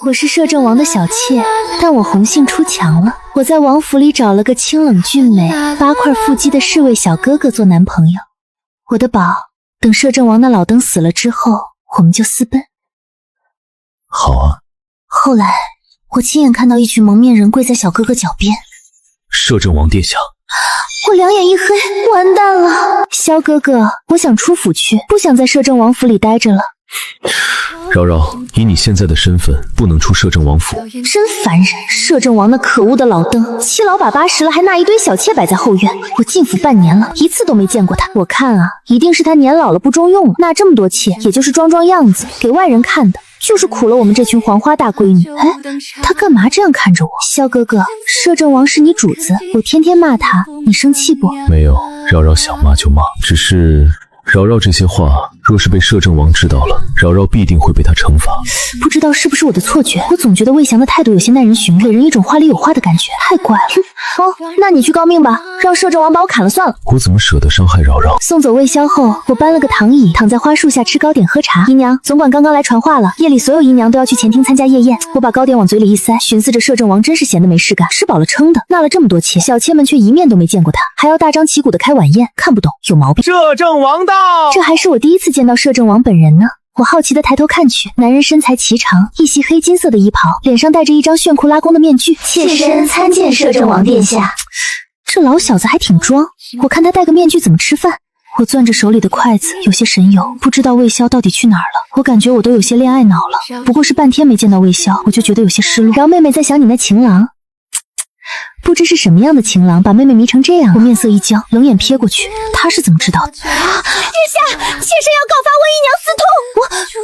我是摄政王的小妾，但我红杏出墙了。我在王府里找了个清冷俊美、8块腹肌的侍卫小哥哥做男朋友。我的宝，等摄政王那老登死了之后，我们就私奔。好啊。后来，我亲眼看到一群蒙面人跪在小哥哥脚边。摄政王殿下。我两眼一黑，完蛋了！萧哥哥，我想出府去，不想在摄政王府里待着了。扰扰，以你现在的身份，不能出摄政王府。真烦人！摄政王那可恶的老登，七老把80了，还纳一堆小妾摆在后院。我进府半年了，一次都没见过他。我看啊，一定是他年老了不中用了，纳这么多妾，也就是装装样子，给外人看的。就是苦了我们这群黄花大闺女。哎，他干嘛这样看着我？萧哥哥，摄政王是你主子，我天天骂他，你生气不？没有，扰扰想骂就骂，只是扰扰这些话若是被摄政王知道了，扰扰必定会被他惩罚。不知道是不是我的错觉，我总觉得魏翔的态度有些耐人寻味，给人一种话里有话的感觉，太怪了。哦，那你去告命吧，让摄政王把我砍了算了。我怎么舍得伤害扰扰？送走魏萧后，我搬了个躺椅，躺在花树下吃糕点喝茶。姨娘，总管刚刚来传话了，夜里所有姨娘都要去前厅参加夜宴。我把糕点往嘴里一塞，寻思着摄政王真是闲得没事干，吃饱了撑的，纳了这么多妾，小妾们却一面都没见过他，还要大张旗鼓的开晚宴，看不懂，有毛病。摄政王到！这还是我第一次见到摄政王本人呢。我好奇地抬头看去，男人身材颀长，一袭黑金色的衣袍，脸上戴着一张炫酷拉弓的面具。妾身参见摄政王殿下。这老小子还挺装，我看他戴个面具怎么吃饭。我攥着手里的筷子，有些神游，不知道魏萧到底去哪儿了。我感觉我都有些恋爱脑了，不过是半天没见到魏萧，我就觉得有些失落。饶妹妹在想你那情郎。不知是什么样的情郎把妹妹迷成这样，我面色一僵，冷眼瞥过去，他是怎么知道的？殿下，妾身要告发温姨娘私通。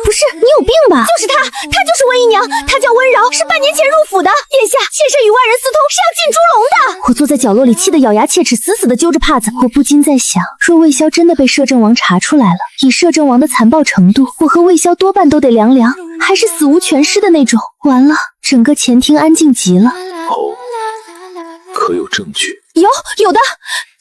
不是，你有病吧？就是她就是温姨娘，她叫温娆，是半年前入府的。殿下，妾身与外人私通是要进猪笼的。我坐在角落里，气得咬牙切齿，死死地揪着帕子。我不禁在想，若魏萧真的被摄政王查出来了，以摄政王的残暴程度，我和魏萧多半都得凉凉，还是死无全尸的那种。完了，整个前厅安静极了。可有证据？有的，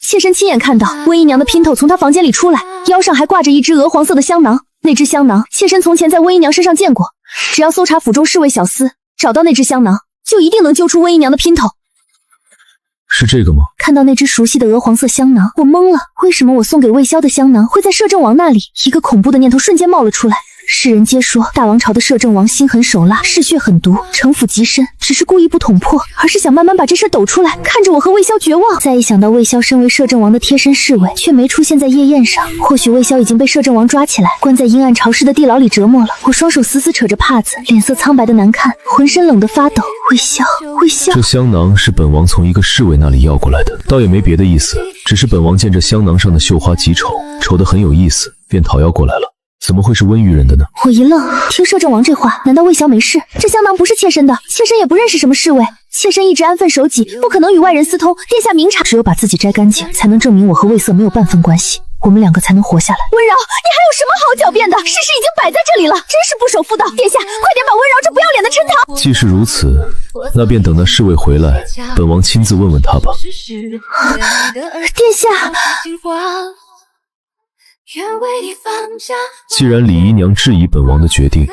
妾身亲眼看到温姨娘的姘头从她房间里出来，腰上还挂着一只鹅黄色的香囊。那只香囊，妾身从前在温姨娘身上见过。只要搜查府中侍卫小厮，找到那只香囊，就一定能揪出温姨娘的姘头。是这个吗？看到那只熟悉的鹅黄色香囊，我懵了。为什么我送给魏萧的香囊会在摄政王那里？一个恐怖的念头瞬间冒了出来。世人皆说大王朝的摄政王心狠手辣，嗜血狠毒，城府极深，只是故意不捅破，而是想慢慢把这事抖出来，看着我和魏萧绝望。再一想到魏萧身为摄政王的贴身侍卫，却没出现在夜宴上，或许魏萧已经被摄政王抓起来，关在阴暗潮湿的地牢里折磨了。我双手死死扯着帕子，脸色苍白的难看，浑身冷得发抖。魏萧，这香囊是本王从一个侍卫那里要过来的，倒也没别的意思，只是本王见这香囊上的绣花极丑，丑得很有意思，便讨要过来了。怎么会是温毓人的呢？我一愣，听摄政王这话，难道魏萧没事？这香囊不是妾身的，妾身也不认识什么侍卫，妾身一直安分守己，不可能与外人私通。殿下明察，只有把自己摘干净，才能证明我和魏色没有半分关系，我们两个才能活下来。温娆，你还有什么好狡辩的？事实已经摆在这里了，真是不守妇道。殿下，快点把温娆这不要脸的抻逃。既是如此，那便等那侍卫回来，本王亲自问问他吧。殿下。既然李姨娘质疑本王的决定，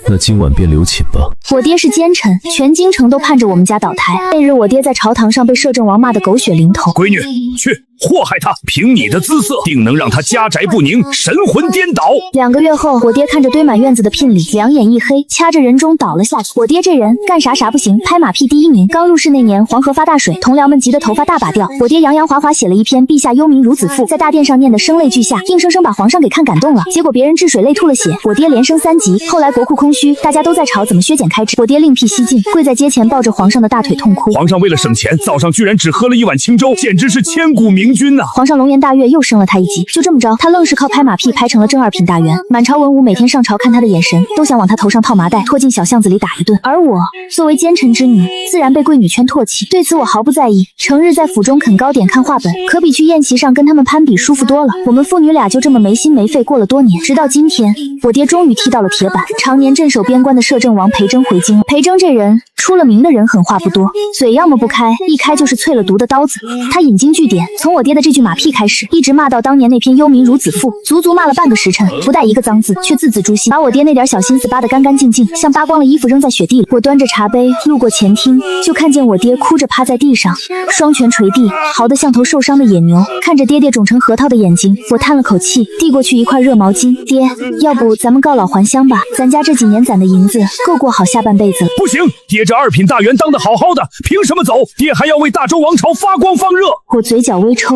那今晚便留寝吧。我爹是奸臣，全京城都盼着我们家倒台。那日我爹在朝堂上被摄政王骂得狗血淋头。闺女，去祸害他，凭你的姿色，定能让他家宅不宁，神魂颠倒。2个月后，我爹看着堆满院子的聘礼，两眼一黑，掐着人中倒了下去。我爹这人干啥啥不行，拍马屁第1名。刚入仕那年，黄河发大水，同僚们急得头发大把掉。我爹洋洋华华写了一篇陛下忧民如子妇，在大殿上念得声泪俱下，硬生生把皇上给看感动了。结果别人治水累吐了血，我爹连升3级。后来国库空虚，大家都在吵怎么削减开支，我爹另辟蹊径，跪在阶前抱着皇上的大腿痛哭。皇上为了省钱，早上居然只喝了1碗清粥，简直是千古明君呐！皇上龙颜大悦，又升了他1级。就这么着，他愣是靠拍马屁拍成了正2品大员。满朝文武每天上朝看他的眼神，都想往他头上套麻袋，拖进小巷子里打一顿。而我作为奸臣之女，自然被贵女圈唾弃。对此我毫不在意，成日在府中啃糕点看画本，可比去宴席上跟他们攀比舒服多了。我们父女俩就这么没心没肺过了多年，直到今天，我爹终于踢到了铁板。常年镇守边关的摄政王裴征回京。裴征这人出了名的人狠话不多，嘴要么不开，一开就是淬了毒的刀子。他引经据典，从我我爹的这句马屁开始，一直骂到当年那篇忧民孺子赋，足足骂了半个时辰，不带一个脏字，却字字诛心，把我爹那点小心思扒得干干净净，像扒光了衣服扔在雪地里。我端着茶杯路过前厅，就看见我爹哭着趴在地上，双拳捶地，嚎得像头受伤的野牛。看着爹爹肿成核桃的眼睛，我叹了口气，递过去一块热毛巾。爹，要不咱们告老还乡吧？咱家这几年攒的银子够过好下半辈子了。不行，爹这2品大员当得好好的，凭什么走？爹还要为大周王朝发光发热。我嘴角微抽，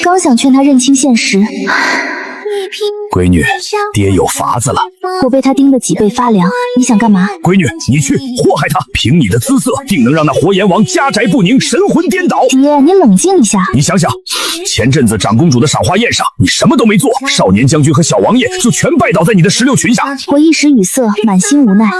刚想劝他认清现实，闺女，爹有法子了。我被他盯得脊背发凉。你想干嘛？闺女，你去祸害他，凭你的姿色，定能让那活阎王家宅不宁，神魂颠倒。爹，你冷静一下。你想想，前阵子长公主的赏花宴上，你什么都没做，少年将军和小王爷就全拜倒在你的石榴裙下。我一时语塞，满心无奈。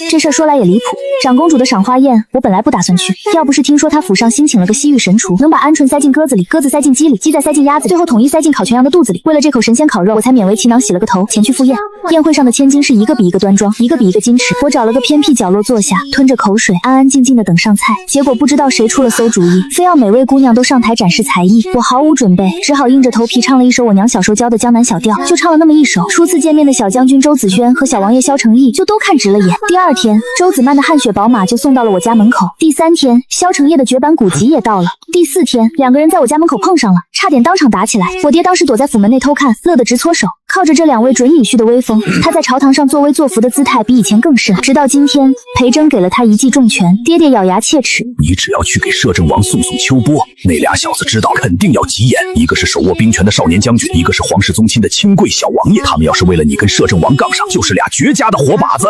这事说来也离谱，长公主的赏花宴，我本来不打算去，要不是听说她府上新请了个西域神厨，能把鹌鹑塞进鸽子里，鸽子塞进鸡里，鸡再塞进鸭子，最后统一塞进烤全羊的肚子里。为了这口神仙烤肉，我才勉为其难洗了个头，前去赴宴。宴会上的千金是一个比一个端庄，一个比一个矜持。我找了个偏僻角落坐下，吞着口水，安安静静的等上菜。结果不知道谁出了馊主意，非要每位姑娘都上台展示才艺。我毫无准备，只好硬着头皮唱了一首我娘小时候教的江南小调，就唱了那么一首。初次见面的小将军周子轩和小王爷萧承义就都看直了眼。第2天，周子曼的汗血宝马就送到了我家门口。第3天，萧承业的绝版古籍也到了。第4天，2个人在我家门口碰上了，差点当场打起来。我爹当时躲在府门内偷看，乐得直搓手。靠着这2位准女婿的威风，他在朝堂上作威作福的姿态比以前更是。直到今天，裴征给了他一记重拳，爹爹咬牙切齿：你只要去给摄政王送秋波，那俩小子知道肯定要急眼，一个是手握兵权的少年将军，一个是皇室宗亲的亲贵小王爷，他们要是为了你跟摄政王杠上，就是俩绝佳的活靶子。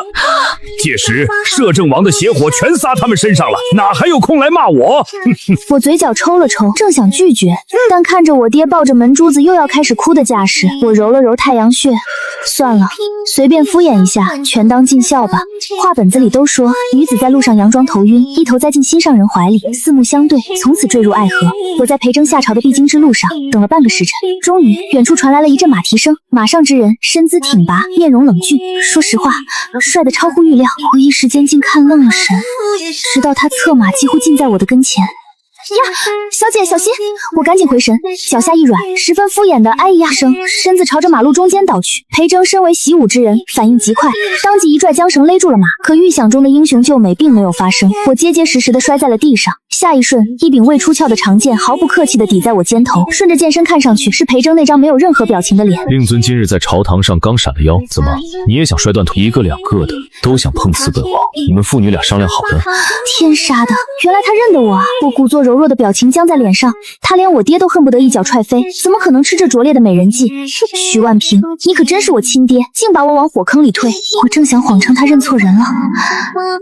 届时摄政王的邪火全撒他们身上了，哪还有空来骂我？我嘴角抽了抽，正想拒绝，但看着我爹抱着门珠子又要开始哭的架势，我揉了揉太阳穴，算了，随便敷衍一下，全当尽孝吧。话本子里都说，女子在路上佯装头晕，一头栽进心上人怀里，四目相对，从此坠入爱河。我在裴征下朝的必经之路上等了半个时辰，终于远处传来了一阵马蹄声，马上之人身姿挺拔，面容冷峻，说实话，帅得超乎预料。我一时间竟看愣了神，直到他策马几乎近在我的跟前。呀，小姐小心！我赶紧回神，脚下一软，十分敷衍的哎呀声，身子朝着马路中间倒去。裴征身为习武之人，反应极快，当即一拽缰绳勒住了马。可预想中的英雄救美并没有发生，我结结实实的摔在了地上。下一瞬，一柄未出鞘的长剑毫不客气的抵在我肩头，顺着剑身看上去是裴征那张没有任何表情的脸。令尊今日在朝堂上刚闪了腰，怎么你也想摔断腿？一个两个的都想碰死本王，你们父女俩商量好的？天杀的，原来他认得我啊！我故作柔弱的表情僵在脸上，他连我爹都恨不得一脚踹飞，怎么可能吃这拙劣的美人计？徐万平，你可真是我亲爹，竟把我往火坑里推！我正想谎称他认错人了。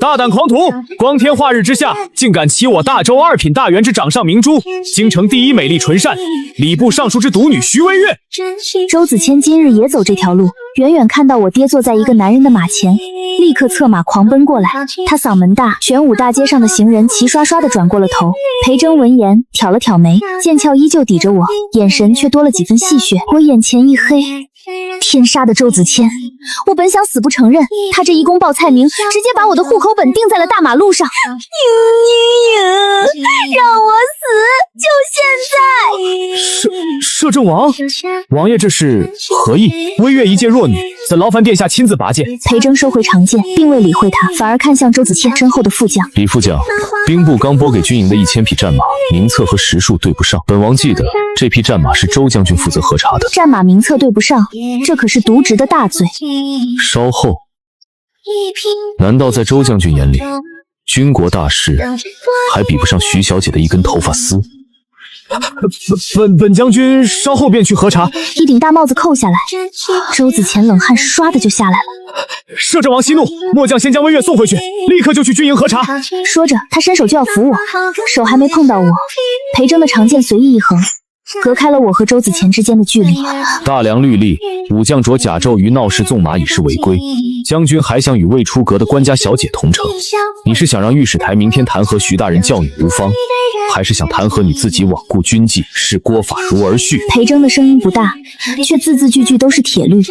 大胆狂徒，光天化日之下，竟敢骑我大周2品大员之掌上明珠，京城第一美丽纯善，礼部尚书之独女徐微月。周子谦今日也走这条路，远远看到我爹坐在一个男人的马前，立刻策马狂奔过来。他嗓门大，玄武大街上的行人齐刷刷地转过了头。裴征闻言挑了挑眉，剑鞘依旧抵着我，眼神却多了几分戏谑。我眼前一黑，天杀的周子谦！我本想死不承认，他这一公报菜名，直接把我的户口本钉在了大马路上。让我死，就现在！摄政王，王爷这是何意？微月一介弱女，怎劳烦殿下亲自拔剑？裴征收回长剑，并未理会他，反而看向周子谦身后的副将。李副将，兵部刚拨给军营的1000匹战马，名册和时数对不上。本王记得这匹战马是周将军负责核查的。战马名册对不上，这可是渎职的大罪。稍后，难道在周将军眼里，军国大事还比不上徐小姐的一根头发丝？本将军稍后便去核查。一顶大帽子扣下来，周子谦冷汗唰的就下来了。摄政王息怒，末将先将微月送回去，立刻就去军营核查。说着，他伸手就要扶我，手还没碰到我，裴征的长剑随意一横，隔开了我和周子谦之间的距离。大梁律例，武将着甲胄于闹市纵马已是违规。将军还想与未出阁的官家小姐同城，你是想让御史台明天弹劾徐大人教女无方，还是想弹劾你自己罔顾军纪，视国法如儿婿？裴征的声音不大，却字字句句都是铁律。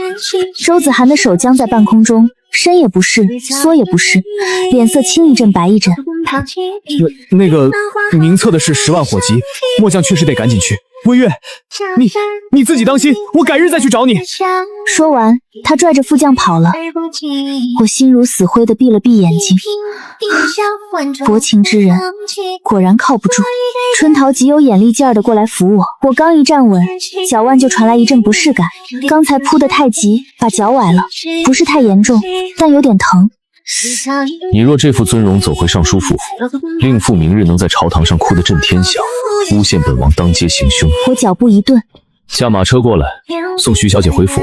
周子涵的手僵在半空中，伸也不是，缩也不是，脸色青一阵白一阵。那个名册的是10万火急，末将确实得赶紧去。微月，你自己当心，我改日再去找你。说完，他拽着副将跑了。我心如死灰的闭了闭眼睛。薄情之人果然靠不住。春桃极有眼力劲儿的过来扶我，我刚一站稳，脚腕就传来一阵不适感。刚才扑得太急，把脚崴了，不是太严重，但有点疼。你若这副尊容走回尚书府，令父明日能在朝堂上哭得震天响，诬陷本王当街行凶。我脚步一顿，下马车过来，送徐小姐回府。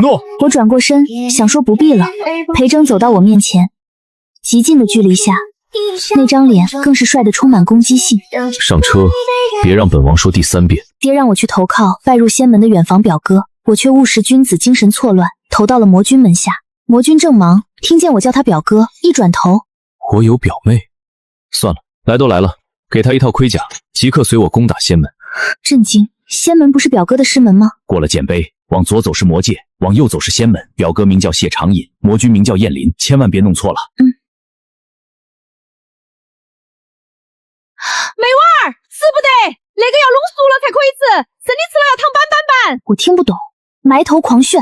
诺。我转过身，想说不必了。裴征走到我面前，极近的距离下，那张脸更是帅得充满攻击性。上车，别让本王说第3遍。爹让我去投靠拜入仙门的远房表哥，我却误食君子精神错乱，投到了魔君门下。魔君正忙，听见我叫他表哥，一转头，我有表妹。算了，来都来了，给他一套盔甲，即刻随我攻打仙门。震惊，仙门不是表哥的师门吗？过了剑碑，往左走是魔界，往右走是仙门。表哥名叫谢长隐，魔君名叫燕林，千万别弄错了。妹娃儿，死不得，那个要弄熟了才可以吃，生的吃了要烫板板板。我听不懂，埋头狂炫。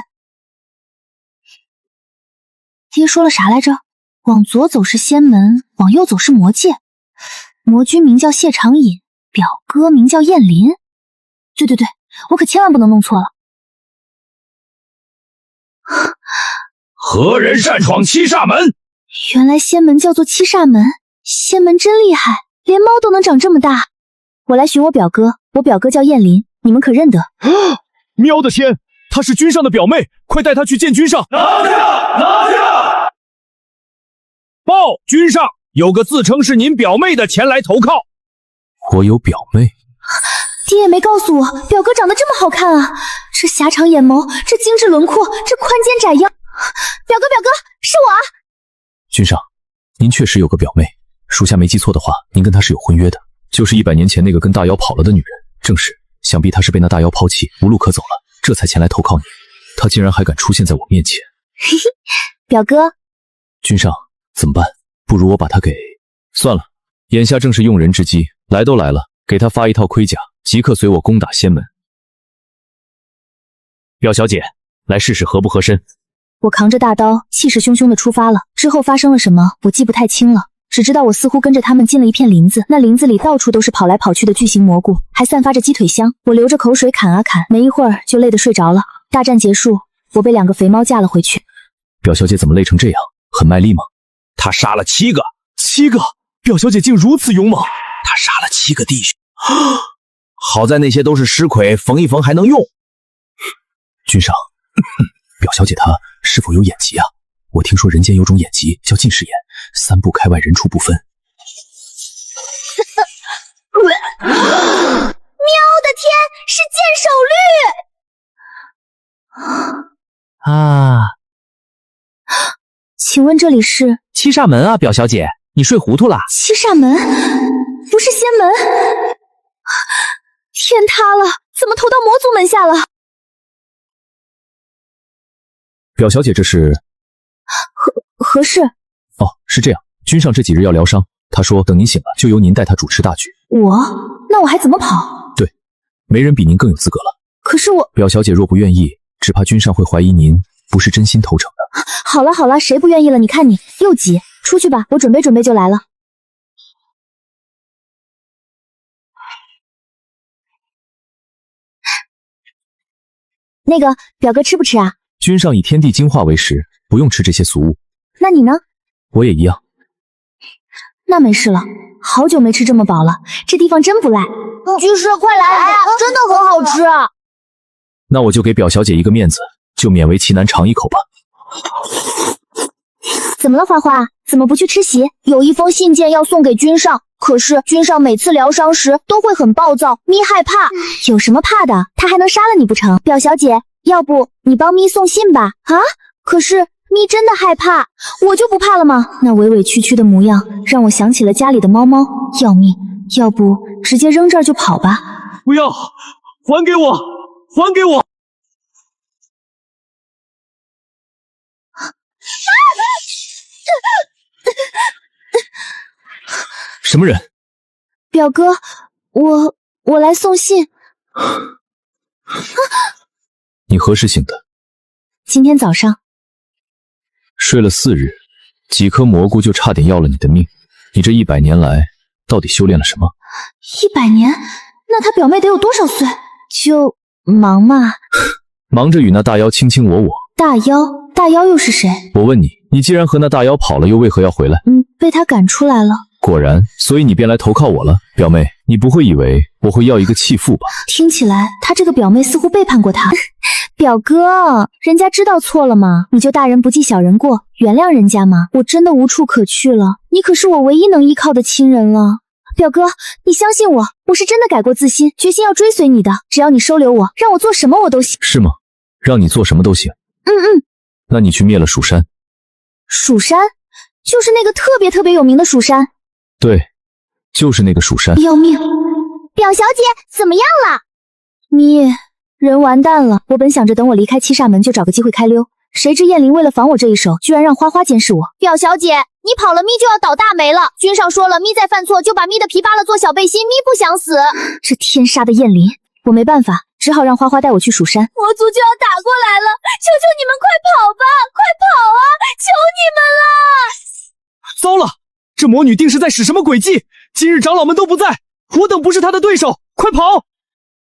爹说了啥来着？往左走是仙门，往右走是魔界。魔君名叫谢长隐，表哥名叫燕林。对，我可千万不能弄错了。何人擅闯七煞门？原来仙门叫做七煞门，仙门真厉害，连猫都能长这么大。我来寻我表哥，我表哥叫燕林，你们可认得？喵的天，她是君上的表妹，快带她去见君上。拿下！报君上，有个自称是您表妹的前来投靠。我有表妹？爹也没告诉我，表哥长得这么好看啊！这狭长眼眸，这精致轮廓，这宽肩窄腰。表哥，是我啊！君上，您确实有个表妹，属下没记错的话，您跟她是有婚约的，就是100年前那个跟大妖跑了的女人。正是，想必她是被那大妖抛弃，无路可走了，这才前来投靠你。她竟然还敢出现在我面前。嘿嘿，表哥。君上，怎么办？不如我把她给……算了，眼下正是用人之机，来都来了，给她发一套盔甲，即刻随我攻打仙门。表小姐，来试试合不合身。我扛着大刀，气势汹汹地出发了。之后发生了什么，我记不太清了，只知道我似乎跟着他们进了一片林子，那林子里到处都是跑来跑去的巨型蘑菇，还散发着鸡腿香。我流着口水砍啊砍，没一会儿就累得睡着了。大战结束，我被2个肥猫架了回去。表小姐怎么累成这样？很卖力吗？他杀了7个，7个！表小姐竟如此勇猛！他杀了7个弟兄，好在那些都是尸块，缝一缝还能用。君上，表小姐她是否有眼疾啊？我听说人间有种眼疾叫近视眼，3步开外人畜不分。喵的天，是剑手绿！啊，请问这里是七煞门啊，表小姐，你睡糊涂啦？七煞门？不是仙门？天塌了，怎么投到魔族门下了？表小姐这是何事？哦，是这样，君上这几日要疗伤，他说等您醒了，就由您带他主持大局。那我还怎么跑？对，没人比您更有资格了。可是我……表小姐若不愿意，只怕君上会怀疑您不是真心投诚的。好了，谁不愿意了？你看你又急，出去吧，我准备就来了。那个表哥吃不吃啊？君上以天地精华为食，不用吃这些俗物。那你呢？我也一样。那没事了，好久没吃这么饱了，这地方真不赖。居士，快来，真的很好吃。那我就给表小姐一个面子，就勉为其难尝一口吧。怎么了，花花？怎么不去吃席？有一封信件要送给君上，可是君上每次疗伤时都会很暴躁，咪害怕。有什么怕的？他还能杀了你不成？表小姐，要不你帮咪送信吧？啊？可是咪真的害怕，我就不怕了吗？那委委屈屈的模样让我想起了家里的猫猫，要命！要不直接扔这儿就跑吧？不要，还给我，还给我！什么人？表哥，我来送信，你何时醒的？今天早上。睡了4日，几颗蘑菇就差点要了你的命。你这100年来到底修炼了什么？100年？那他表妹得有多少岁？就忙嘛。忙着与那大妖卿卿我我。大妖？大妖又是谁？我问你，你既然和那大妖跑了，又为何要回来？被他赶出来了。果然，所以你便来投靠我了。表妹，你不会以为我会要一个弃妇吧？听起来他这个表妹似乎背叛过他。表哥，人家知道错了嘛，你就大人不计小人过，原谅人家嘛。我真的无处可去了，你可是我唯一能依靠的亲人了。表哥，你相信我，我是真的改过自新，决心要追随你的。只要你收留我，让我做什么我都行。是吗？让你做什么都行。那你去灭了蜀山。蜀山？就是那个特别有名的蜀山。对，就是那个蜀山。要命！表小姐怎么样了？你人完蛋了。我本想着等我离开七煞门就找个机会开溜，谁知燕灵为了防我这一手，居然让花花监视我。表小姐，你跑了，咪就要倒大霉了。君上说了，咪再犯错就把咪的皮扒了做小背心，咪不想死。这天杀的燕灵，我没办法，只好让花花带我去蜀山。魔族就要打过来了，求求你们快跑吧，快跑啊！求你们了！糟了，这魔女定是在使什么诡计？今日长老们都不在，我等不是她的对手，快跑！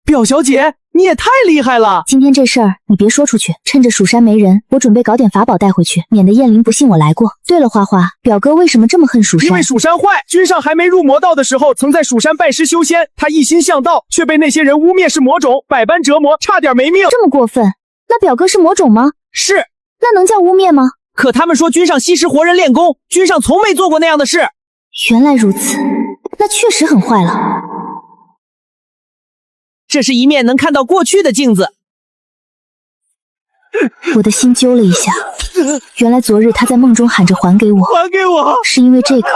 表小姐，你也太厉害了！今天这事儿你别说出去，趁着蜀山没人，我准备搞点法宝带回去，免得燕灵不信我来过。对了，花花，表哥为什么这么恨蜀山？因为蜀山坏，君上还没入魔道的时候，曾在蜀山拜师修仙，他一心向道，却被那些人污蔑是魔种，百般折磨，差点没命。这么过分？那表哥是魔种吗？是。那能叫污蔑吗？可他们说君上吸食活人练功，君上从没做过那样的事。原来如此，那确实很坏了。这是一面能看到过去的镜子。我的心揪了一下，原来昨日他在梦中喊着还给我，还给我，是因为这个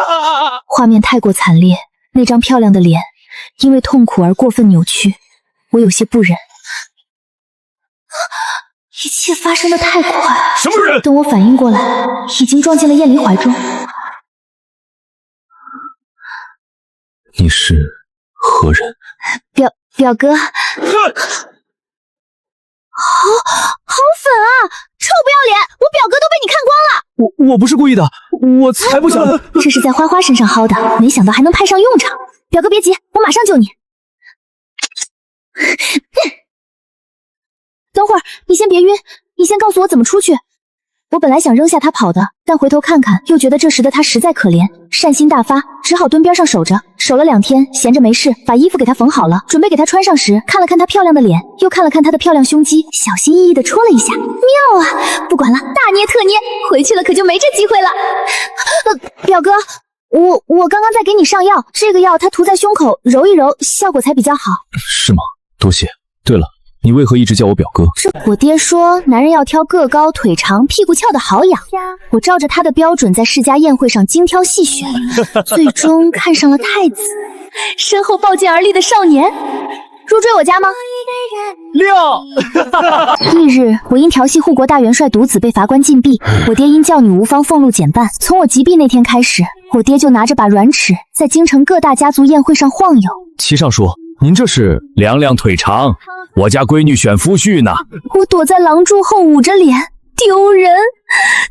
画面太过惨烈，那张漂亮的脸因为痛苦而过分扭曲，我有些不忍。一切发生的太快，什么人？等我反应过来，已经撞进了燕灵怀中。你是何人？表哥，好粉啊！臭不要脸！我表哥都被你看光了。我不是故意的，我才不想。这是在花花身上薅的，没想到还能派上用场。表哥别急，我马上救你。等会儿，你先别晕，你先告诉我怎么出去。我本来想扔下他跑的，但回头看看，又觉得这时的他实在可怜，善心大发，只好蹲边上守着。守了2天，闲着没事，把衣服给他缝好了，准备给他穿上时，看了看他漂亮的脸，又看了看他的漂亮胸肌，小心翼翼地戳了一下。妙啊！不管了，大捏特捏，回去了可就没这机会了。表哥，我刚刚在给你上药，这个药他涂在胸口揉一揉，效果才比较好。是吗？多谢。对了，你为何一直叫我表哥？我爹说男人要挑个高腿长屁股翘的好养，我照着他的标准在世家宴会上精挑细选，最终看上了太子，身后抱剑而立的少年。入赘我家吗6。翌日，我因调戏护国大元帅独子被罚官禁闭，我爹因教女无方俸禄减半。从我击毙那天开始，我爹就拿着把软尺在京城各大家族宴会上晃悠。齐尚书，您这是？娘娘腿长，我家闺女选夫婿呢。我躲在廊柱后捂着脸，丢人，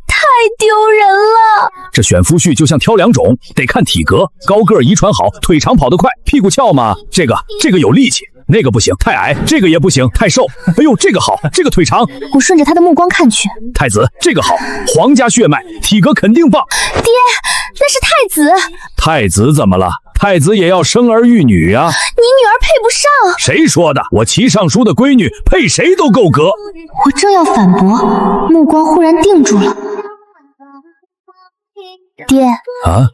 太丢人了。这选夫婿就像挑两种，得看体格，高个遗传好，腿长跑得快，屁股翘嘛，这个有力气，那个不行，太矮，这个也不行，太瘦。哎呦，这个好，这个腿长。我顺着他的目光看去，太子这个好，皇家血脉，体格肯定棒。爹，那是太子。太子怎么了？太子也要生儿育女啊！你女儿配不上。谁说的？我齐尚书的闺女配谁都够格。我正要反驳，目光忽然定住了。爹啊，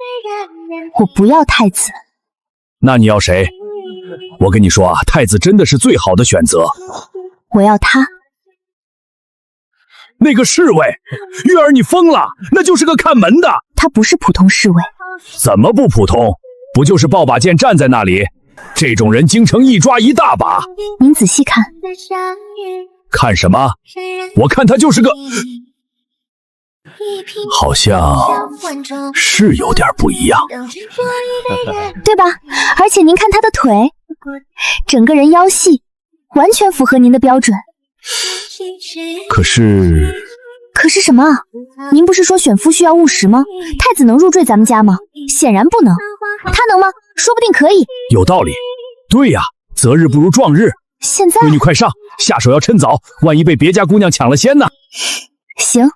我不要太子。那你要谁？我跟你说啊，太子真的是最好的选择。我要他。那个侍卫，月儿你疯了，那就是个看门的。他不是普通侍卫。怎么不普通？不就是抱把剑站在那里？这种人京城一抓一大把。您仔细看。看什么？我看他就是个，好像是有点不一样，对吧？而且您看他的腿，整个人腰细，完全符合您的标准。可是什么？您不是说选夫需要务实吗？太子能入赘咱们家吗？显然不能。他能吗？说不定可以。有道理。对呀，择日不如撞日。现在，闺女快上，下手要趁早，万一被别家姑娘抢了先呢？行，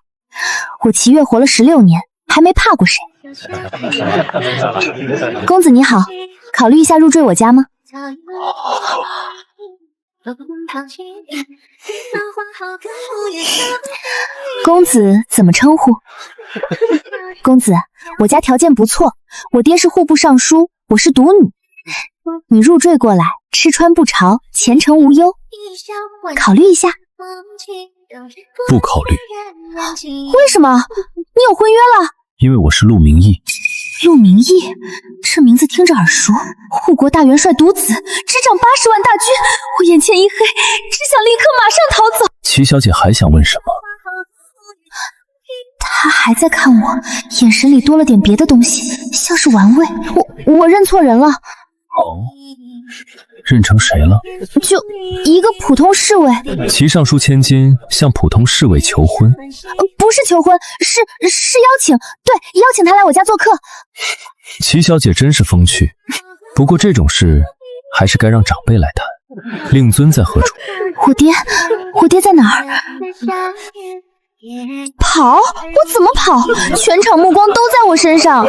我齐月活了16年，还没怕过谁。公子你好，考虑一下入赘我家吗？公子怎么称呼？公子，我家条件不错，我爹是户部尚书，我是独女。你入赘过来，吃穿不潮，前程无忧，考虑一下。不考虑。为什么？你有婚约了？因为我是陆明义。陆明义，这名字听着耳熟。护国大元帅独子，执掌80万大军，我眼前一黑，只想立刻马上逃走。齐小姐还想问什么？他还在看我，眼神里多了点别的东西，像是玩味。我认错人了。哦，认成谁了？就一个普通侍卫。齐尚书千金向普通侍卫求婚？不是求婚，是邀请。对，邀请他来我家做客。齐小姐真是风趣，不过这种事还是该让长辈来谈。令尊在何处？我爹在哪儿？跑？我怎么跑？全场目光都在我身上。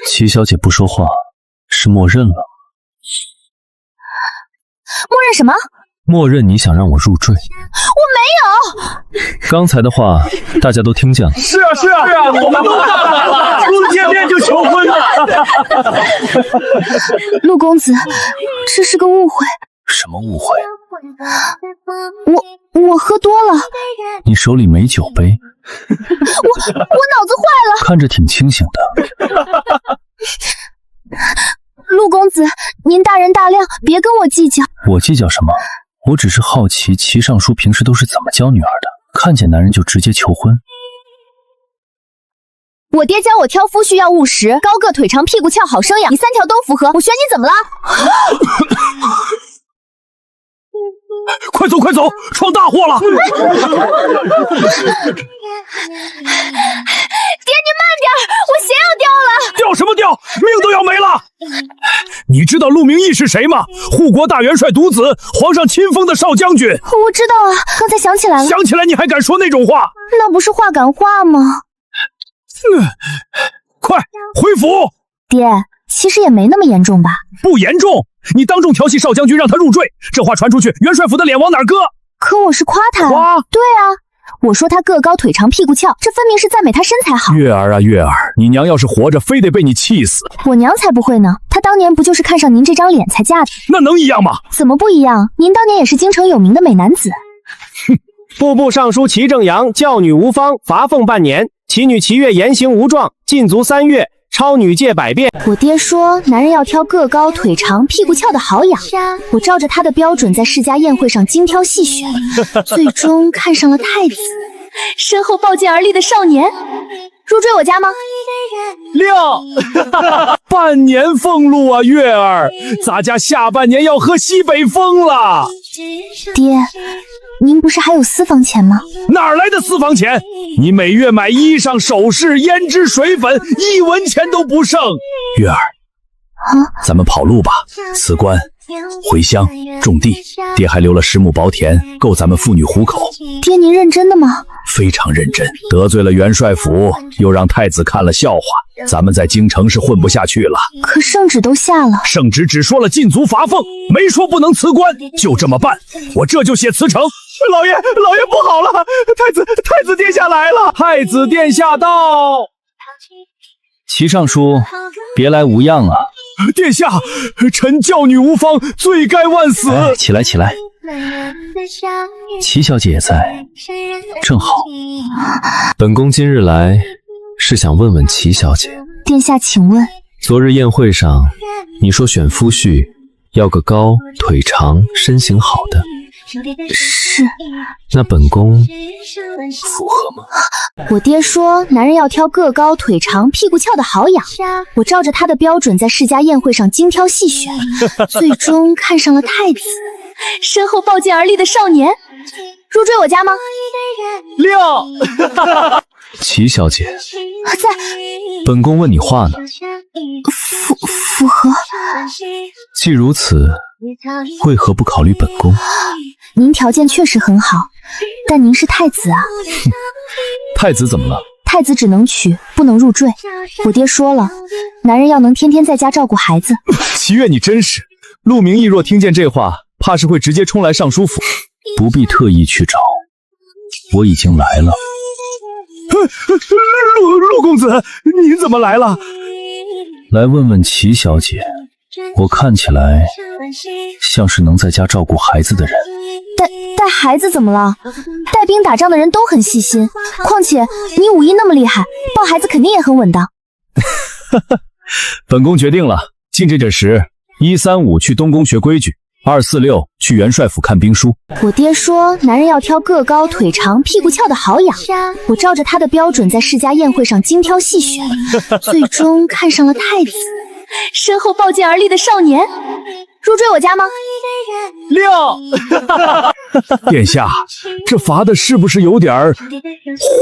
齐小姐不说话，是默认了。默认什么？默认你想让我入赘。我没有。刚才的话大家都听见了。是啊，我们都看了，初次见面就求婚了。陆公子，这是个误会。什么误会？我喝多了。你手里没酒杯。我脑子坏了。看着挺清醒的。陆公子，您大人大量，别跟我计较。我计较什么？我只是好奇齐尚书平时都是怎么教女儿的，看见男人就直接求婚。我爹教我挑夫需要务实，高个腿长屁股翘好生养，你3条都符合，我选你怎么了？快走，闯大祸了！爹，你慢点，我鞋要掉了。掉什么掉？命都要没了！你知道陆明义是谁吗？护国大元帅独子，皇上亲封的少将军。我知道啊，刚才想起来了。想起来你还敢说那种话？那不是话赶话吗？快回府！爹，其实也没那么严重吧？不严重，你当众调戏少将军让他入赘，这话传出去，元帅府的脸往哪儿搁？可我是夸他。夸？对啊，我说他个高腿长屁股翘，这分明是赞美他身材好。月儿啊月儿，你娘要是活着，非得被你气死。我娘才不会呢，她当年不就是看上您这张脸才嫁的？那能一样吗？怎么不一样？您当年也是京城有名的美男子。户部尚书齐正阳教女无方，罚俸半年。其女齐月言行无状，禁足3月，抄女戒百遍。我爹说，男人要挑个高腿长屁股翘的好养。我照着他的标准，在世家宴会上精挑细选，最终看上了太子，身后抱剑而立的少年。入赘我家吗？亮，半年俸禄啊，月儿，咱家下半年要喝西北风了。爹，您不是还有私房钱吗？哪儿来的私房钱？你每月买衣裳、首饰、胭脂、水粉，1文钱都不剩。月儿，咱们跑路吧，辞官回乡种地，爹还留了10亩薄田，够咱们父女糊口。爹，您认真的吗？非常认真，得罪了元帅府，又让太子看了笑话，咱们在京城是混不下去了。可圣旨都下了，圣旨只说了禁足罚俸，没说不能辞官，就这么办。我这就写辞呈。老爷不好了，太子殿下来了，太子殿下到。齐尚书，别来无恙啊！殿下，臣教女无方，罪该万死。起来。齐小姐也在，正好。本宫今日来是想问问齐小姐。殿下请问。昨日宴会上，你说选夫婿要个高腿长、身形好的，是。那本宫符合吗？我爹说，男人要挑个高、腿长、屁股翘的好养。我照着他的标准，在世家宴会上精挑细选，最终看上了太子，身后抱剑而立的少年。入赘我家吗？亮，齐小姐，在。本宫问你话呢。符合。既如此，为何不考虑本宫？您条件确实很好，但您是太子啊。太子怎么了？太子只能娶，不能入赘。我爹说了，男人要能天天在家照顾孩子。齐月，你真是。陆明义若听见这话，怕是会直接冲来尚书府。不必特意去找，我已经来了。陆公子，您怎么来了？来问问齐小姐，我看起来像是能在家照顾孩子的人。带孩子怎么了？带兵打仗的人都很细心，况且你武艺那么厉害，抱孩子肯定也很稳当。本宫决定了，进这阵时，135去东宫学规矩，246去元帅府看兵书。我爹说，男人要挑个高、腿长、屁股翘的好养。我照着他的标准，在世家宴会上精挑细选，最终看上了太子，身后抱剑而立的少年。入赘我家吗？亮，殿下，这罚的是不是有点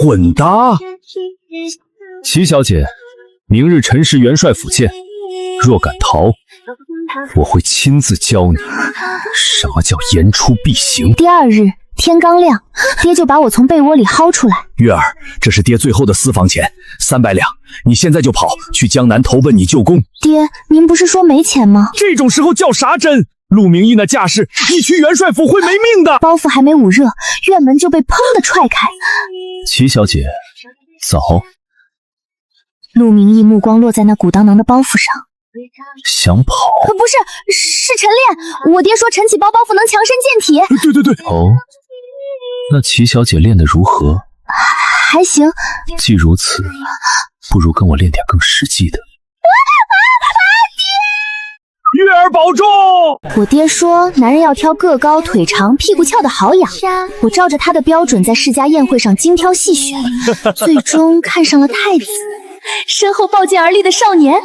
混搭？齐小姐，明日辰时元帅府见，若敢逃，我会亲自教你什么叫言出必行。第二日天刚亮，爹就把我从被窝里薅出来。月儿，这是爹最后的私房钱，300两，你现在就跑去江南投奔你舅公。爹，您不是说没钱吗？这种时候较啥真？陆明义那架势，一去元帅府会没命的。包袱还没捂热，院门就被砰的踹开。齐小姐，早。陆明义目光落在那鼓囊囊的包袱上。想跑？不是，是晨练。我爹说晨起包包袱能强身健体。对。哦，那齐小姐练得如何？还行。既如此，不如跟我练点更实际的。月儿保重。我爹说，男人要挑个高、腿长、屁股翘的好养。我照着他的标准，在世家宴会上精挑细选，最终看上了太子，身后抱剑而立的少年。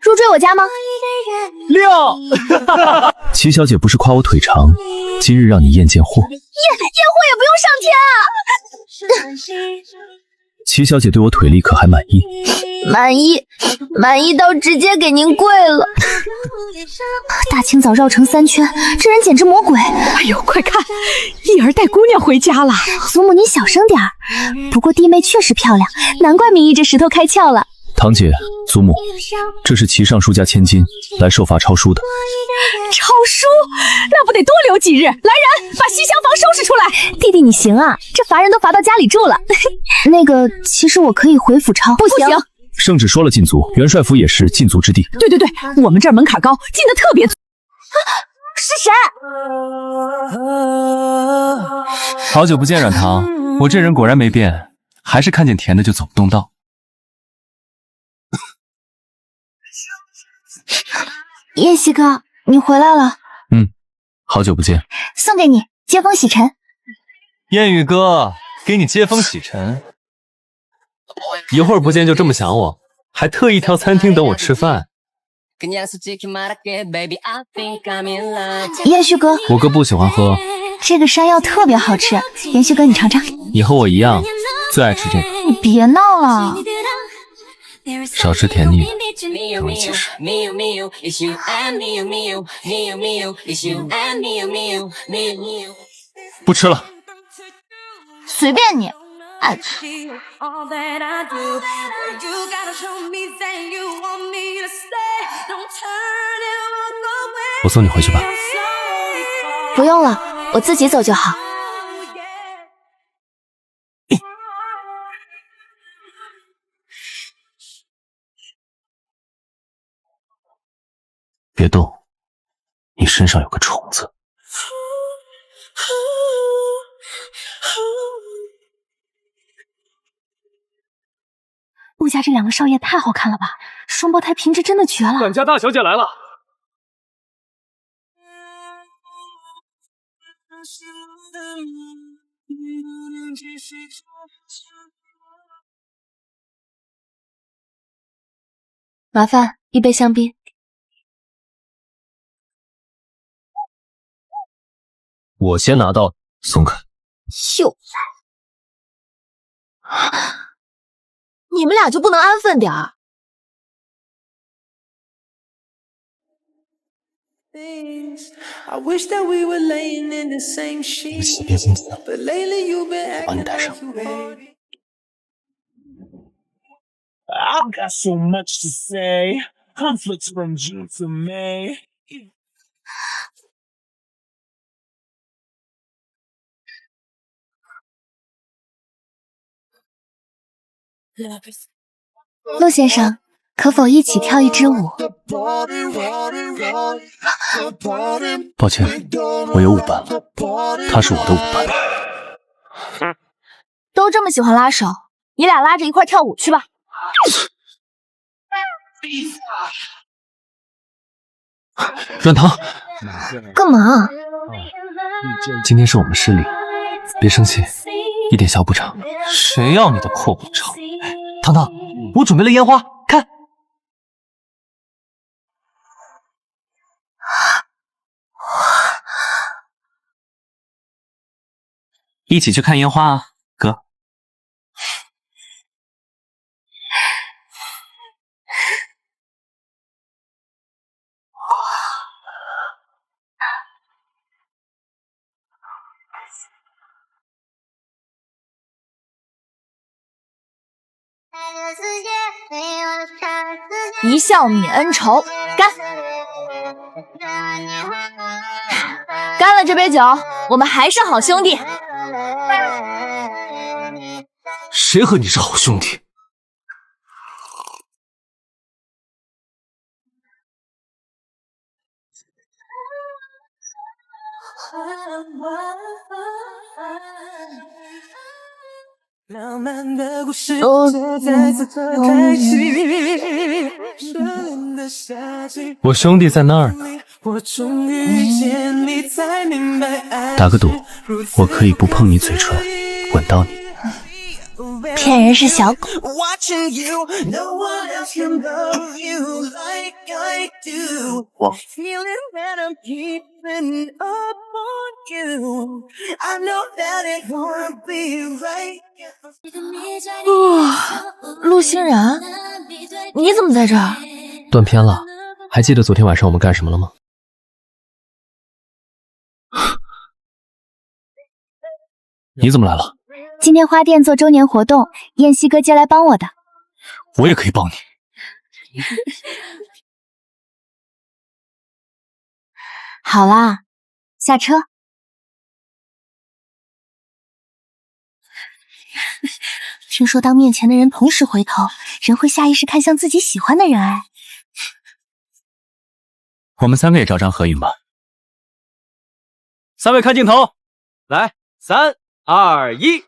入赘我家吗？亮，齐小姐不是夸我腿长，今日让你验货。验货也不用上天啊。齐小姐对我腿力可还满意？满意到直接给您跪了。大清早绕城3圈，这人简直魔鬼。哎呦，快看，义儿带姑娘回家了。祖母您小声点儿。不过弟妹确实漂亮，难怪明义这石头开窍了。堂姐，祖母，这是齐尚书家千金来受罚抄书的。抄书？那不得多留几日？来人，把西厢房收拾出来。弟弟你行啊，这罚人都罚到家里住了。那个，其实我可以回府抄。不行。圣旨说了禁足，元帅府也是禁足之地。对，我们这儿门槛高，禁得特别足。是谁？好久不见，软糖，我这人果然没变，还是看见甜的就走不动道。叶希哥，你回来了。好久不见。送给你，接风洗尘。燕雨哥，给你接风洗尘。一会儿不见就这么想我，还特意挑餐厅等我吃饭。延续哥，我哥不喜欢喝。这个山药特别好吃，延续哥你尝尝。你和我一样，最爱吃这个。你别闹了。少吃甜腻的，容易记事。不吃了。随便你，爱吃。我送你回去吧。不用了，我自己走就好。别动，你身上有个虫子。陆家这2个少爷太好看了吧，双胞胎品质真的绝了。管家大小姐来了。麻烦一杯香槟。我先拿到，松开。又来，你们俩就不能安分点儿？对不起，别生气了，我帮你带上。I've got so much to say. Conflicts from June to May. 陆先生，可否一起跳一支舞？抱歉，我有舞伴了，他是我的舞伴。都这么喜欢拉手，你俩拉着一块跳舞去吧。软糖，干嘛？今天是我们失礼，别生气，一点小补偿。谁要你的破补偿？糖糖，我准备了烟花，看。一起去看烟花啊，哥。一笑泯恩仇，干！干了这杯酒，我们还是好兄弟。谁和你是好兄弟？浪漫的故事就在此刻开启。我兄弟在那儿呢。我终于遇见你，才明白爱打个赌，我可以不碰你嘴唇，吻到你。骗人是小狗。我陆欣然，你怎么在这儿？断片了，还记得昨天晚上我们干什么了吗？你怎么来了？今天花店做周年活动，燕西哥接来帮我的。我也可以帮你。好啦，下车。听说当面前的人同时回头，人会下意识看向自己喜欢的人。哎，我们3个也照张合影吧。3位看镜头，来，3、2、1。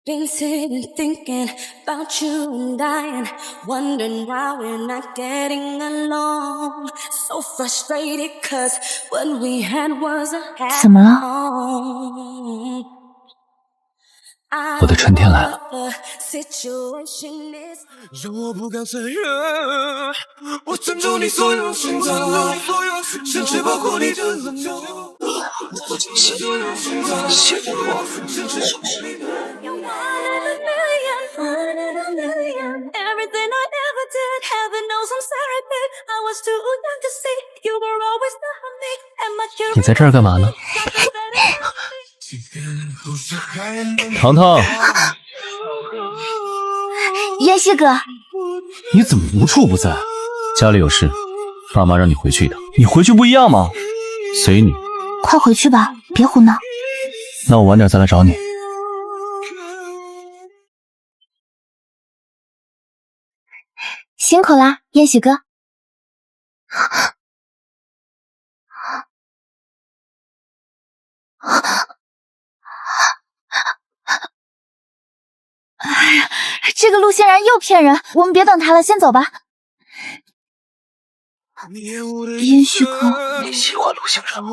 Been sitting thinking about you and I, and wondering why we're not getting along. So frustrated, cause what we had was a happy 怎么了？ home. 我的春天来了。让我不敢承认，我尊重你所有选择，甚至包括你的冷漠。谢谢我。Everything I ever did, heaven knows I'm sorry, babe. I was too young to see you were always there for me, and my curiosity. 你在这儿干嘛呢？糖糖，燕西哥，你怎么无处不在？家里有事，爸妈让你回去一趟。你回去不一样吗？随你。快回去吧，别胡闹。那我晚点再来找你。辛苦啦，燕喜哥。哎呀，这个陆欣然又骗人，我们别等他了，先走吧。殷旭哥，你喜欢陆星然吗？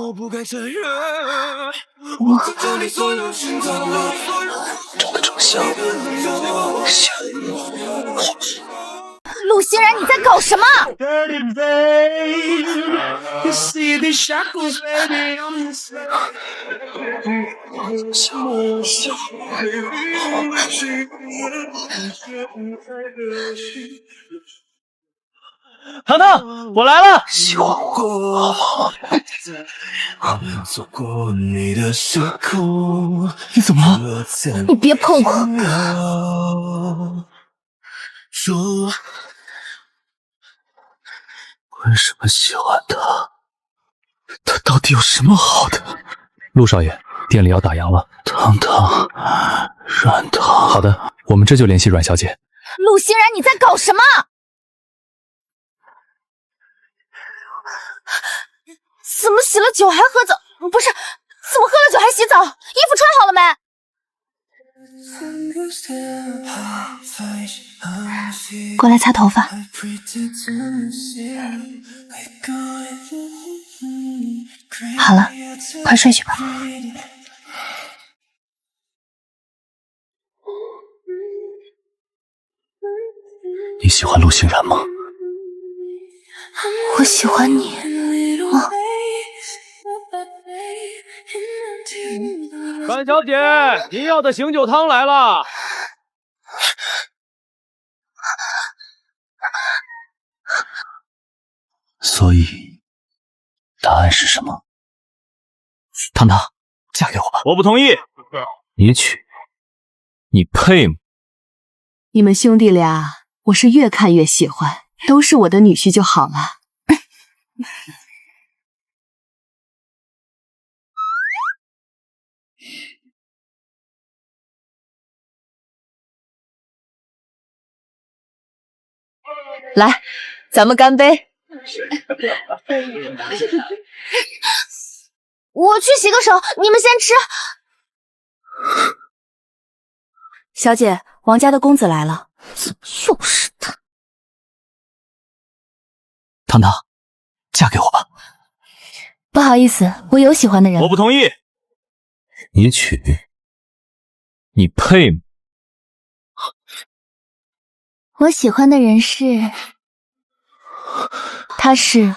我长得这么像，陆欣然，你在搞什么？糖糖，我来了。喜欢我好吗？你怎么了？你别碰我！为什么喜欢他？他到底有什么好的？陆少爷，店里要打烊了。糖糖，软糖。好的，我们这就联系阮小姐。陆欣然，你在搞什么？怎么洗了酒还喝澡？不是，怎么喝了酒还洗澡？衣服穿好了没？过来擦头发。好了，快睡去吧。你喜欢陆欣然吗？我喜欢你。哦。阮小姐，您要的醒酒汤来了。所以，答案是什么？糖糖，嫁给我吧。我不同意。你娶？你配吗？你们兄弟俩，我是越看越喜欢，都是我的女婿就好了。来，咱们干杯！我去洗个手，你们先吃。小姐，王家的公子来了。怎么又是他？糖糖，嫁给我吧。不好意思，我有喜欢的人。我不同意。你娶？你配吗？我喜欢的人是，他是。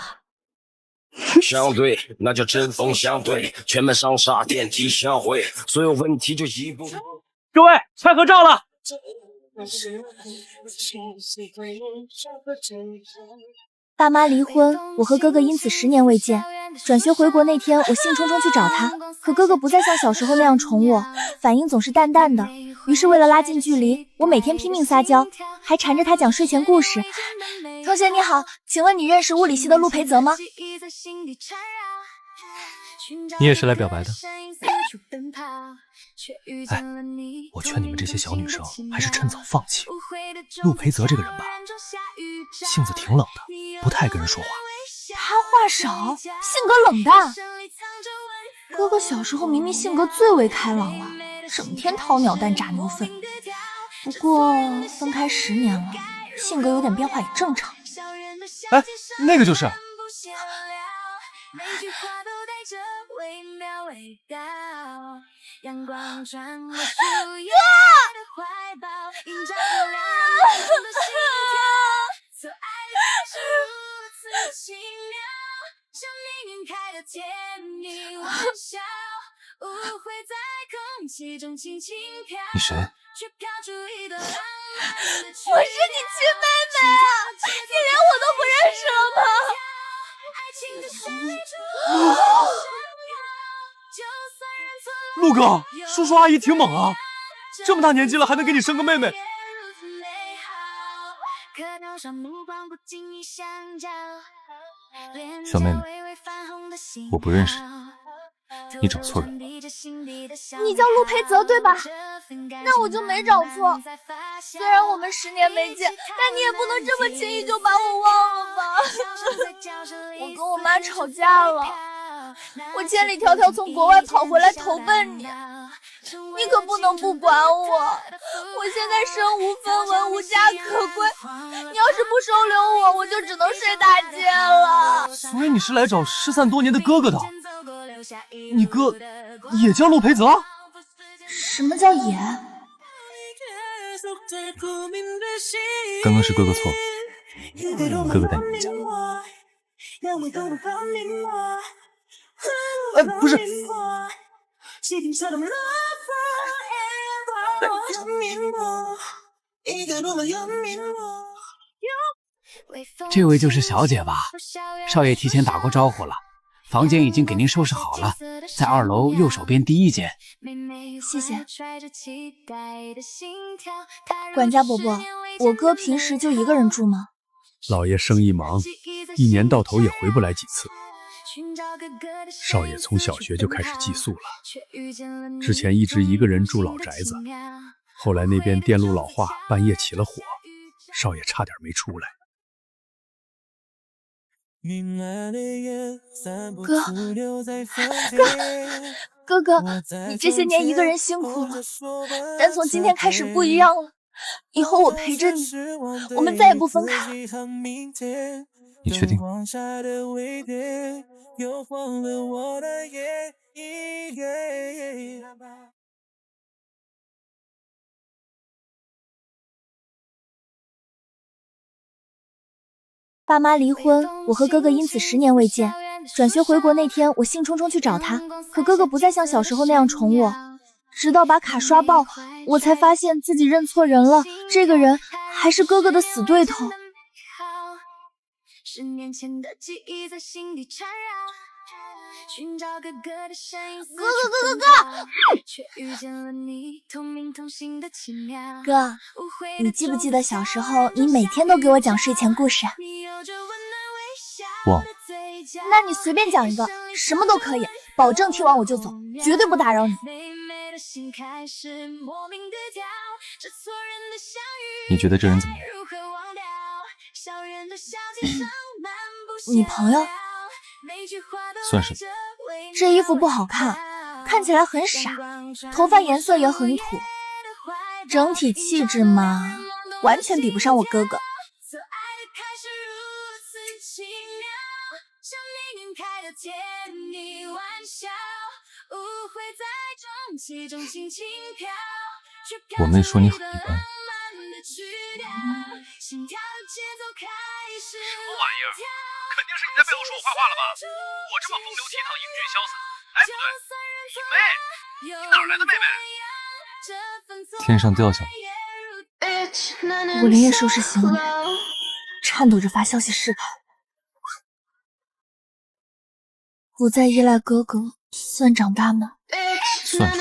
相对，那叫针锋相对，全门上下电梯相会，所有问题就一步。各位，拍合照了。爸妈离婚，我和哥哥因此10年未见。转学回国那天，我兴冲冲去找他，可哥哥不再像小时候那样宠我，反应总是淡淡的。于是为了拉近距离，我每天拼命撒娇，还缠着他讲睡前故事。同学你好，请问你认识物理系的陆培泽吗？你也是来表白的？哎，我劝你们这些小女生还是趁早放弃。陆培泽这个人吧，性子挺冷的，不太跟人说话。他话少，性格冷淡。哥哥小时候明明性格最为开朗了，整天掏鸟蛋炸牛粪。不过分开10年了，性格有点变化也正常。哎，那个就是。阳光穿过树叶的怀抱，映照亮人的心跳。所爱是如此奇妙，像命运开的甜蜜玩笑，误会在空气中轻轻飘。你谁？却飘出一朵浪漫的我是你亲妹妹啊！你连我都不认识了吗？爱情的旋律中陆哥，叔叔阿姨挺猛啊，这么大年纪了还能给你生个妹妹。小妹妹，我不认识你，你找错人了。你叫陆培泽对吧？那我就没找错。虽然我们10年没见，但你也不能这么轻易就把我忘了吧？我跟我妈吵架了，我千里迢迢从国外跑回来投奔你。你可不能不管我。我现在身无分文，无家可归，你要是不收留我，我就只能睡大街了。所以你是来找失散多年的哥哥的？你哥也叫陆培泽？什么叫也？刚刚是哥哥错，哥哥带你回家。哎，不是。这位就是小姐吧？少爷提前打过招呼了，房间已经给您收拾好了，在2楼右手边第1间。谢谢。管家伯伯，我哥平时就一个人住吗？老爷生意忙，1年到头也回不来几次。少爷从小学就开始寄宿了，之前一直一个人住老宅子，后来那边电路老化，半夜起了火，少爷差点没出来。哥哥，你这些年一个人辛苦了，但从今天开始不一样了，以后我陪着你，我们再也不分开了。你确定？爸妈离婚，我和哥哥因此10年未见。转学回国那天，我兴冲冲去找他，可哥哥不再像小时候那样宠我。直到把卡刷爆，我才发现自己认错人了，这个人还是哥哥的死对头。10年前的记忆在心底缠绕，寻找哥哥的身影，哥，却遇见了你，同名同姓的奇妙。哥，你记不记得小时候你每天都给我讲睡前故事啊？忘了。那你随便讲一个，什么都可以，保证听完我就走，绝对不打扰你。你觉得这人怎么样？你朋友？算是。这衣服不好看，看起来很傻，头发颜色也很土，整体气质嘛，完全比不上我哥哥。我妹说你很一般。什么玩意儿？肯定是你在背后说我坏话了吧？我这么风流倜傥、英俊潇洒，哎不对，你妹，你哪来的妹妹？天上掉下来。我连夜收拾行李，颤抖着发消息示好。不再依赖哥哥，算长大吗？算出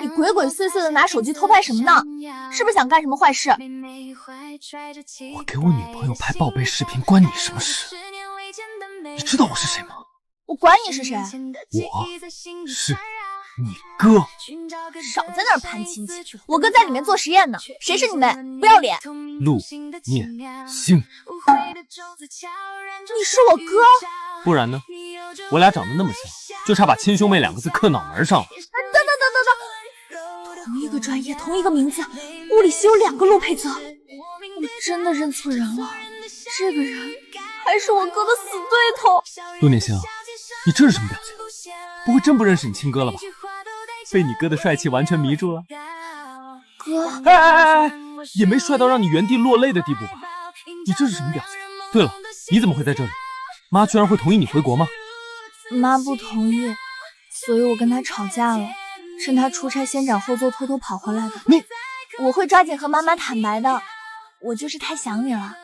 你鬼鬼祟祟的拿手机偷拍什么呢？是不是想干什么坏事？我给我女朋友拍报备视频，关你什么事？你知道我是谁吗？我管你是谁，我是你哥。少在那儿攀亲戚，我哥在里面做实验呢，谁是你妹？不要脸！陆念星，你是我哥？不然呢？我俩长得那么像，就差把亲兄妹2个字刻脑门上了。等，同一个专业，同一个名字，屋里稀有2个陆佩泽，我真的认错人了。这个人还是我哥的死对头。陆念星，你这是什么表情？不会真不认识你亲哥了吧？被你哥的帅气完全迷住了？哥，哎，也没帅到让你原地落泪的地步吧？你这是什么表情？对了，你怎么会在这里？妈居然会同意你回国吗？妈不同意，所以我跟他吵架了，趁他出差先斩后奏偷偷跑回来的。我会抓紧和妈妈坦白的，我就是太想你了，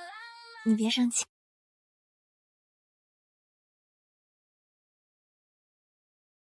你别生气。